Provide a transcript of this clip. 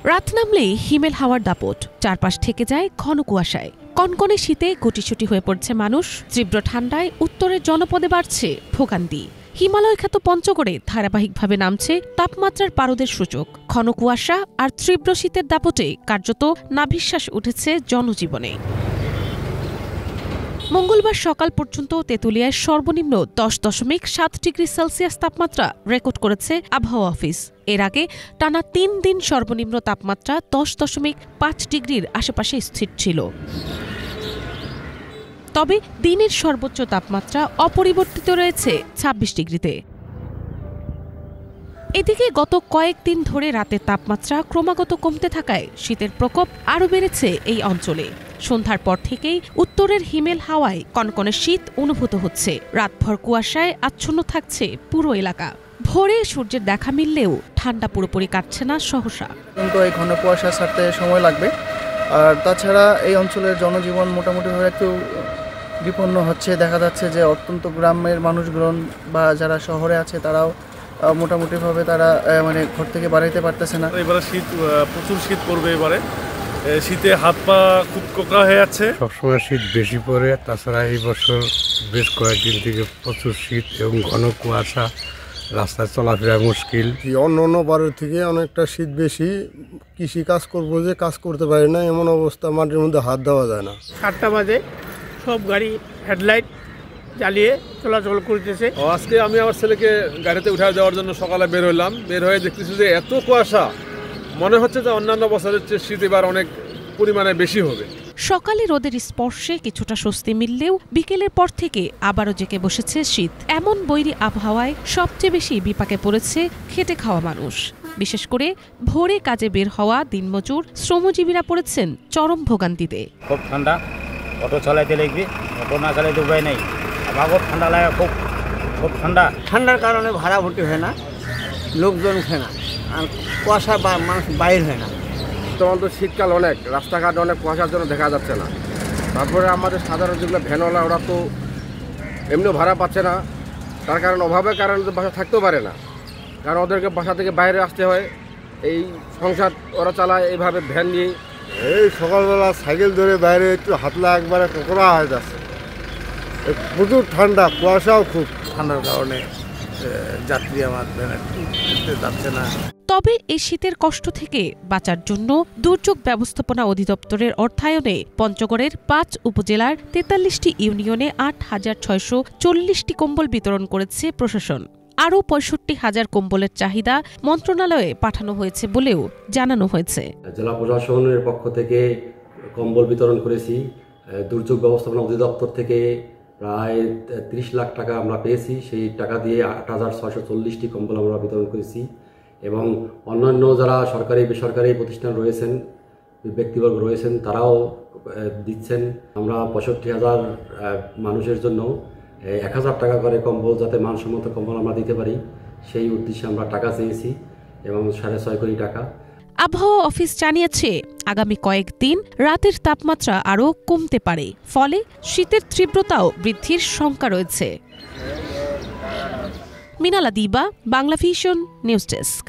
রাত নামলেই হিমেল হাওয়ার দাপট, চারপাশ থেকে যায় ঘন কুয়াশায়। কনকনে শীতে গুটিসুটি হয়ে পড়ছে মানুষ, তীব্র ঠান্ডায় উত্তরের জনপদে বাড়ছে ভোগান্তি। হিমালয় খ্যাত পঞ্চগড়ে ধারাবাহিকভাবে নামছে তাপমাত্রার পারদের সূচক। ঘন কুয়াশা আর তীব্র শীতের দাপটে কার্যত নাভিশ্বাস উঠেছে জনজীবনে। মঙ্গলবার সকাল পর্যন্ত তেঁতুলিয়ায় সর্বনিম্ন 10.7 ডিগ্রি সেলসিয়াস তাপমাত্রা রেকর্ড করেছে আবহাওয়া অফিস। এর আগে টানা 3 দিন সর্বনিম্ন তাপমাত্রা 10.5 ডিগ্রির আশেপাশে স্থির ছিল। তবে দিনের সর্বোচ্চ তাপমাত্রা অপরিবর্তিত রয়েছে 26 ডিগ্রিতে। এদিকে গত কয়েকদিন ধরে রাতের তাপমাত্রা ক্রমাগত কমতে থাকায় শীতের প্রকোপ আরও বেড়েছে এই অঞ্চলে। সন্ধ্যার পর থেকেই উত্তরের হিমেল হাওয়ায় কনকনে শীত অনুভূত হচ্ছে। রাতভর কুয়াশায় আচ্ছন্ন থাকছে পুরো এলাকা। ভোরে সূর্যের দেখা মিললেও ঠান্ডা পুরোপুরি কাটছে না সহসা। কিন্তু এই ঘন কুয়াশা ছাড়তে সময় লাগবে। আর তাছাড়া এই অঞ্চলের জনজীবন মোটামুটিভাবে একটু বিপন্ন হচ্ছে। দেখা যাচ্ছে যে অত্যন্ত গ্রামের মানুষগুলো বা যারা শহরে আছে তারাও মোটামুটিভাবে তারা মানে ঘর থেকে বাড়াইতে পারতেছে না। এবারে শীত, প্রচুর শীত পড়বে। এবারে শীতে হাত পা খুব কোকড়া হয়ে যাচ্ছে। সবসময় শীত বেশি পড়ে, তাছাড়া এই বছর বেশ কয়েকদিন থেকে প্রচুর শীত এবং ঘন কুয়াশা, রাস্তায় চলাফেরা মুশকিল। অন্য বারের থেকে অনেকটা শীত বেশি। কৃষি কাজ করবো যে কাজ করতে পারি না, এমন অবস্থা, মাটির মধ্যে হাত দেওয়া যায় না। 7টা বাজে সব গাড়ি হেডলাইট জ্বালিয়ে চলাচল করতেছে। আজকে আমি আমার ছেলেকে গাড়িতে উঠে যাওয়ার জন্য সকালে বের হলাম। বের হয়ে দেখতেছি যে এত কুয়াশা, মনে হচ্ছে যে অন্যান্য বছরের চেয়ে শীত এবার অনেক পরিমাণে বেশি হবে। সকালে রোদের স্পর্শে কিছুটা স্বস্তি মিললেও বিকেলের পর থেকে আবারও জেঁকে বসেছে শীত। এমন বৈরী আবহাওয়ায় সবচেয়ে বেশি বিপাকে পড়েছে খেটে খাওয়া মানুষ। বিশেষ করে ভোরে কাজে বের হওয়া দিনমজুর শ্রমজীবীরা পড়েছেন চরম ভোগান্তিতে। খুব ঠান্ডা, অটো চালাইতে লাগবে, অটো না চালাইতে উপায় নেই। আবার ঠান্ডা লাগে, খুব ঠান্ডা। ঠান্ডার কারণে ভাড়া ভর্তি হয় না, লোকজন উঠে না, আর কুয়াশা বা মানুষ বাইর হয় না। তখন তো শীতকাল, অনেক রাস্তাঘাট অনেক কুয়াশার জন্য দেখা যাচ্ছে না। তারপরে আমাদের সাধারণ যেগুলো ভ্যানওয়ালা, ওরা তো এমনিও ভাড়া পাচ্ছে না। তার কারণ অভাবের কারণে তো বাসা থাকতেও পারে না, কারণ ওদেরকে বাসা থেকে বাইরে আসতে হয়। এই সংসার ওরা চালায় এইভাবে ভ্যান নিয়ে। এই সকালবেলা সাইকেল ধরে বাইরে একটু হাতলা একবারে কোকড়া হয়ে যাচ্ছে। প্রচুর ঠান্ডা, কুয়াশাও খুব। ঠান্ডার কারণে যাত্রী আমার যাচ্ছে না। তবে এই শীতের কষ্ট থেকে বাঁচার জন্য দুর্যোগ ব্যবস্থাপনা অধিদপ্তরের অর্থায়নে পঞ্চগড়ের 5 উপজেলার 43টি ইউনিয়নে 8,640টি কম্বল বিতরণ করেছে প্রশাসন। আরও 65,000 কম্বলের চাহিদা মন্ত্রণালয়ে পাঠানো হয়েছে বলেও জানানো হয়েছে। জেলা প্রশাসনের পক্ষ থেকে কম্বল বিতরণ করেছি। দুর্যোগ ব্যবস্থাপনা অধিদপ্তর থেকে প্রায় 30 লাখ টাকা আমরা পেয়েছি। সেই টাকা দিয়ে 8,640টি কম্বল আমরা বিতরণ করেছি। এবং অন্যান্য যারা সরকারি বেসরকারি প্রতিষ্ঠান রয়েছেন, ব্যক্তিবর্গ রয়েছেন, তারাও দিচ্ছেন। আমরা 65,000 মানুষের জন্য 1,000 টাকা করে কম্বল, যাতে মানসম্মত কম্বল আমরা দিতে পারি, সেই উদ্দেশ্যে আমরা টাকা চেয়েছি এবং 6.5 কোটি টাকা। আবহাওয়া অফিস জানিয়েছে আগামী কয়েকদিন রাতের তাপমাত্রা আরও কমতে পারে, ফলে শীতের তীব্রতাও বৃদ্ধির শঙ্কা রয়েছে। মিনালা দিবা, বাংলা ভিশন, নিউজ ডেস্ক।